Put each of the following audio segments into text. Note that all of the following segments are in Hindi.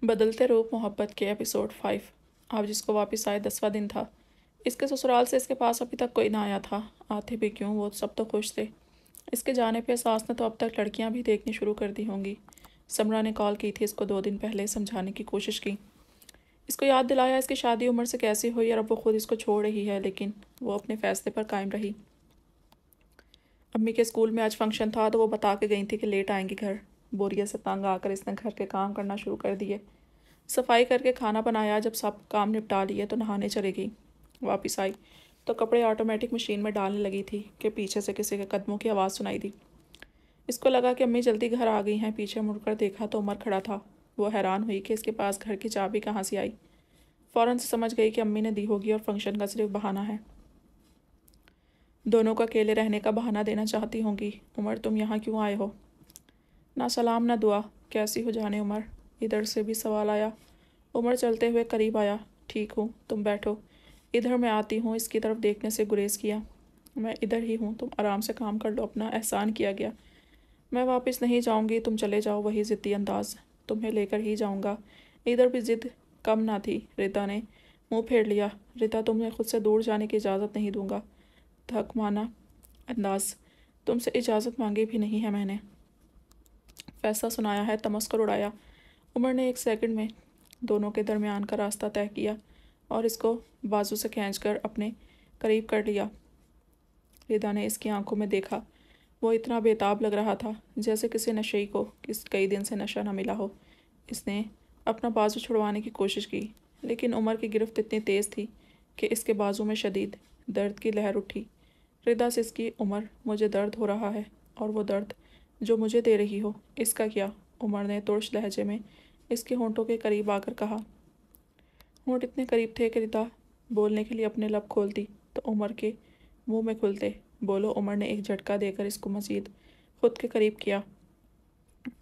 बदलते रूप मोहब्बत के एपिसोड 5। अब जिसको वापस आए 10वां दिन था। इसके ससुराल से इसके पास अभी तक कोई ना आया था। आते भी क्यों, वो सब तो खुश थे। इसके जाने पे सास ने तो अब तक लड़कियां भी देखनी शुरू कर दी होंगी। समरा ने कॉल की थी इसको 2 दिन पहले, समझाने की कोशिश की, इसको याद दिलाया इसकी शादी उम्र से कैसे हुई और अब वो खुद इसको छोड़ रही है, लेकिन वो अपने फैसले पर कायम रही। अम्मी के स्कूल में आज फंक्शन था तो वो बता के गई थी कि लेट आएंगी घर। बोरियत से तंग आकर इसने घर के काम करना शुरू कर दिए। सफाई करके खाना बनाया, जब सब काम निपटा लिए तो नहाने चली गई। वापस आई तो कपड़े ऑटोमेटिक मशीन में डालने लगी थी कि पीछे से किसी के कदमों की आवाज़ सुनाई दी। इसको लगा कि अम्मी जल्दी घर आ गई हैं। पीछे मुड़कर देखा तो उमर खड़ा था। वो हैरान हुई कि इसके पास घर की चाबी कहाँ से आई। फ़ौरन से समझ गई कि अम्मी ने दी होगी और फंक्शन का सिर्फ बहाना है। दोनों को अकेले रहने का बहाना देना चाहती होंगी। उमर, तुम यहाँ क्यों आए हो? ना सलाम ना दुआ, कैसी हो जाने उमर? इधर से भी सवाल आया। उमर चलते हुए करीब आया। ठीक हूँ, तुम बैठो, इधर मैं आती हूँ। इसकी तरफ देखने से गुरेज किया। मैं इधर ही हूँ, तुम आराम से काम कर लो अपना, एहसान किया गया। मैं वापस नहीं जाऊँगी, तुम चले जाओ। वही ज़िद्दी अंदाज, तुम्हें लेकर ही जाऊँगा। इधर भी ज़िद कम ना थी। रिता ने मुंह फेर लिया। रिता, तुम्हें खुद से दूर जाने की इजाज़त नहीं दूंगा। थक माना अंदाज, तुमसे इजाज़त मांगी भी नहीं है मैंने, फैसला सुनाया है, तमस्कर उड़ाया। उमर ने 1 सेकंड में दोनों के दरमियान का रास्ता तय किया और इसको बाजू से खींचकर अपने करीब कर लिया। रिदा ने इसकी आंखों में देखा। वो इतना बेताब लग रहा था जैसे किसी नशेई को कई दिन से नशा न मिला हो। इसने अपना बाजू छुड़वाने की कोशिश की, लेकिन उमर की गिरफ्त इतनी तेज़ थी कि इसके बाजू में शदीद दर्द की लहर उठी। रिदा से इसकी, उमर, मुझे दर्द हो रहा है, और वो दर्द जो मुझे दे रही हो, इसका क्या? उमर ने तुर्श लहजे में इसके होंठों के करीब आकर कहा। होंठ इतने करीब थे कि रिदा बोलने के लिए अपने लब खोलती तो उमर के मुंह में खुलते। बोलो, उमर ने एक झटका देकर इसको मजीद खुद के करीब किया।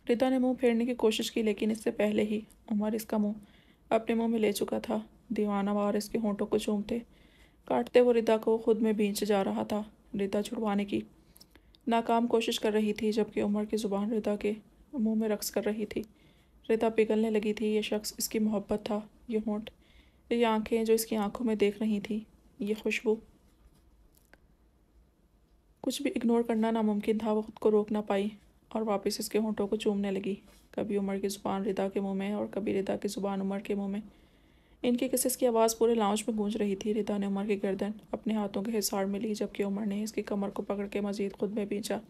रिदा ने मुंह फेरने की कोशिश की, लेकिन इससे पहले ही उमर इसका मुंह अपने मुंह में ले चुका था। दीवाना वार इसके होंठों को चूमते काटते वो रिदा को खुद में भींच जा रहा था। रिदा छुड़वाने की नाकाम कोशिश कर रही थी, जबकि उमर की ज़ुबान रिदा के मुंह में रक्स कर रही थी। रिदा पिघलने लगी थी। ये शख्स इसकी मोहब्बत था, ये होंठ, ये आंखें जो इसकी आंखों में देख रही थी, ये खुशबू, कुछ भी इग्नोर करना नामुमकिन था। वो खुद को रोक ना पाई और वापस इसके होंठों को चूमने लगी। कभी उमर की ज़ुबान रिदा के मुंह में और कभी रिदा की ज़ुबान उमर के मुंह में। इनकी किसिस की आवाज़ पूरे लाउंज में गूंज रही थी। रिदा ने उमर की गर्दन अपने हाथों के हिसार में ली, जबकि उमर ने इसकी कमर को पकड़ के मजीद खुद में भींचा।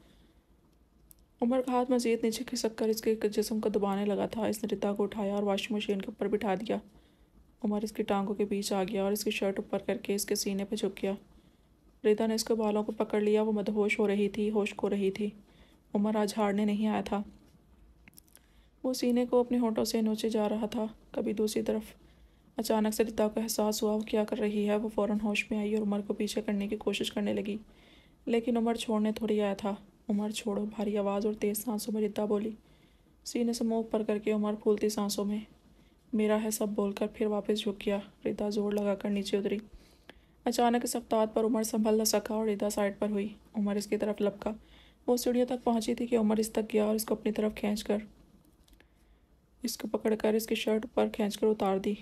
उमर का हाथ मजीद नीचे खिसक कर इसके जिस्म को दबाने लगा था। इसने रिदा को उठाया और वॉशिंग मशीन के ऊपर बिठा दिया। उमर इसकी टांगों के बीच आ गया और इसकी शर्ट ऊपर करके इसके सीने पर झुक गया। रिदा ने इसके बालों को पकड़ लिया। वो मदहोश हो रही थी, होश खो रही थी। उमर आज हारने नहीं आया था। वो सीने को अपने होंठों से नोचे जा रहा था। कभी दूसरी तरफ अचानक से रिता को एहसास हुआ वो क्या कर रही है। वो फ़ौरन होश में आई और उमर को पीछे करने की कोशिश करने लगी, लेकिन उमर छोड़ने थोड़ी आया था। उमर छोड़ो, भारी आवाज़ और तेज़ सांसों में रिता बोली। सीने से मुंह ऊपर करके उमर फूलती सांसों में मेरा है सब बोलकर फिर वापस झुक गया। रिता जोर लगाकर नीचे उतरी। अचानक इस रफ्तार पर उमर संभल न सका और रिता साइड पर हुई। उमर इसकी तरफ लपका। वो सीढ़ियों तक पहुंची थी कि उमर इस तक गया और इसको अपनी तरफ खींचकर इसको पकड़कर इसकी शर्ट ऊपर खींचकर उतार दी।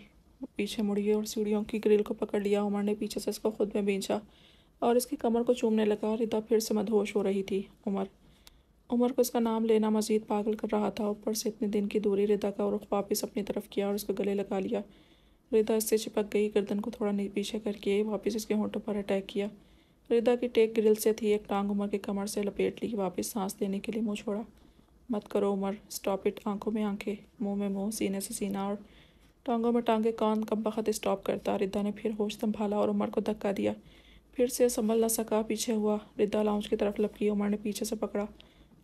पीछे मुड़ी और सीढ़ियों की ग्रिल को पकड़ लिया। उमर ने पीछे से इसको खुद में भींचा और इसकी कमर को चूमने लगा। रिदा फिर से मदहोश हो रही थी। उमर उमर को इसका नाम लेना मजीद पागल कर रहा था। ऊपर से इतने दिन की दूरी। रिदा का रुख वापस अपनी तरफ किया और इसको गले लगा लिया। रिदा इससे चिपक गई। गर्दन को थोड़ा पीछे करके वापस इसके होंठों पर अटैक किया। रिदा की टेक ग्रिल से थी। एक टांग उमर की कमर से लपेट ली। वापस सांस लेने के लिए मुंह छोड़ा। मत करो उमर, स्टॉप इट। आंखों में आंखें, मुंह में मुंह, सीने से सीना और टांगों में टांगे। कौन कब बखत स्टॉप करता। रिदा ने फिर होश संभाला और उमर को धक्का दिया। फिर से संभल न सका, पीछे हुआ। रिदा लाउंज की तरफ लपकी। उमर ने पीछे से पकड़ा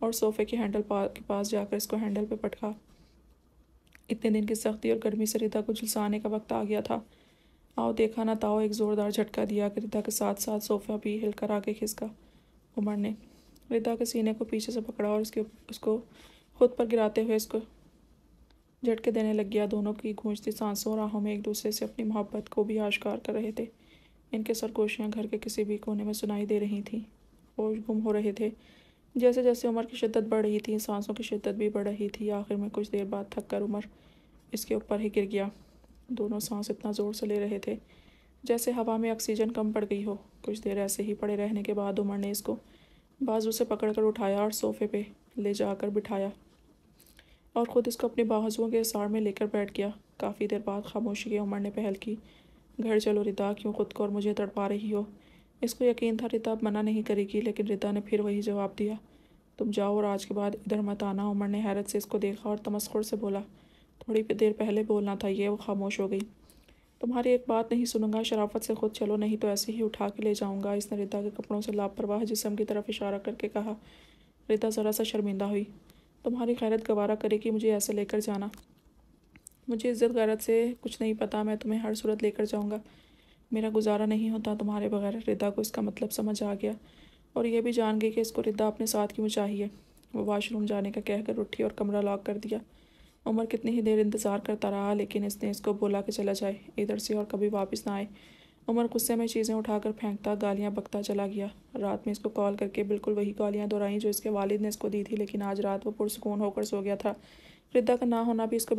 और सोफे के हैंडल के पास जाकर इसको हैंडल पे पटका। इतने दिन की सख्ती और गर्मी से रिदा को झुलसाने का वक्त आ गया था। आओ देखा ना ताओ, एक ज़ोरदार झटका दिया कि रिदा के साथ साथ सोफा भी हिलकर आगे खिसका। उमर ने रिदा के सीने को पीछे से पकड़ा और उसको खुद पर गिराते हुए इसको झटके देने लग गया। दोनों की गूंजती सांसों और आहों में एक दूसरे से अपनी मोहब्बत को भी आश्कार कर रहे थे। इनके सरगोशियाँ घर के किसी भी कोने में सुनाई दे रही थीं। होश गुम हो रहे थे। जैसे जैसे उमर की शिद्दत बढ़ रही थी, सांसों की शिद्दत भी बढ़ रही थी। आखिर में कुछ देर बाद थक कर उमर इसके ऊपर ही गिर गया। दोनों सांस इतना ज़ोर से ले रहे थे जैसे हवा में ऑक्सीजन कम पड़ गई हो। कुछ देर ऐसे ही पड़े रहने के बाद उमर ने इसको बाजू से पकड़कर उठाया और सोफे पे ले जाकर बिठाया और ख़ुद इसको अपनी बाजुओं के साड़ में लेकर बैठ गया। काफ़ी देर बाद खामोशी के उमर ने पहल की, घर चलो रिदा, क्यों ख़ुद को और मुझे तड़पा रही हो। इसको यकीन था रिदा अब मना नहीं करेगी, लेकिन रिदा ने फिर वही जवाब दिया, तुम जाओ और आज के बाद इधर मत आना। उमर ने हैरत से इसको देखा और तमस्खुर से बोला, थोड़ी देर पहले बोलना था ये। वो खामोश हो गई। तुम्हारी एक बात नहीं सुनूंगा, शराफत से खुद चलो, नहीं तो ऐसे ही उठा के ले जाऊंगा। इसने रिदा के कपड़ों से लापरवाह जिस्म की तरफ इशारा करके कहा। रिदा ज़रा सा शर्मिंदा हुई। तुम्हारी खैरत गवारा करेगी मुझे ऐसे लेकर जाना? मुझे इज़्ज़त गैरत से कुछ नहीं पता, मैं तुम्हें हर सूरत लेकर जाऊंगा। मेरा गुजारा नहीं होता तुम्हारे बगैर। रिदा को इसका मतलब समझ आ गया और यह भी जान गई कि इसको रिदा अपने साथ क्यों चाहिए। वो वाशरूम जाने का कहकर उठी और कमरा लॉक कर दिया। उमर कितनी ही देर इंतज़ार करता रहा, लेकिन इसने इसको बोला कि चला जाए इधर से और कभी वापस ना आए। उमर गुस्से में चीज़ें उठाकर फेंकता, गालियाँ बकता चला गया। रात में इसको कॉल करके बिल्कुल वही गालियाँ दोहराई जो इसके वालिद ने इसको दी थी, लेकिन आज रात वो पुरसुकून होकर सो गया था। रिदा का ना होना भी इसको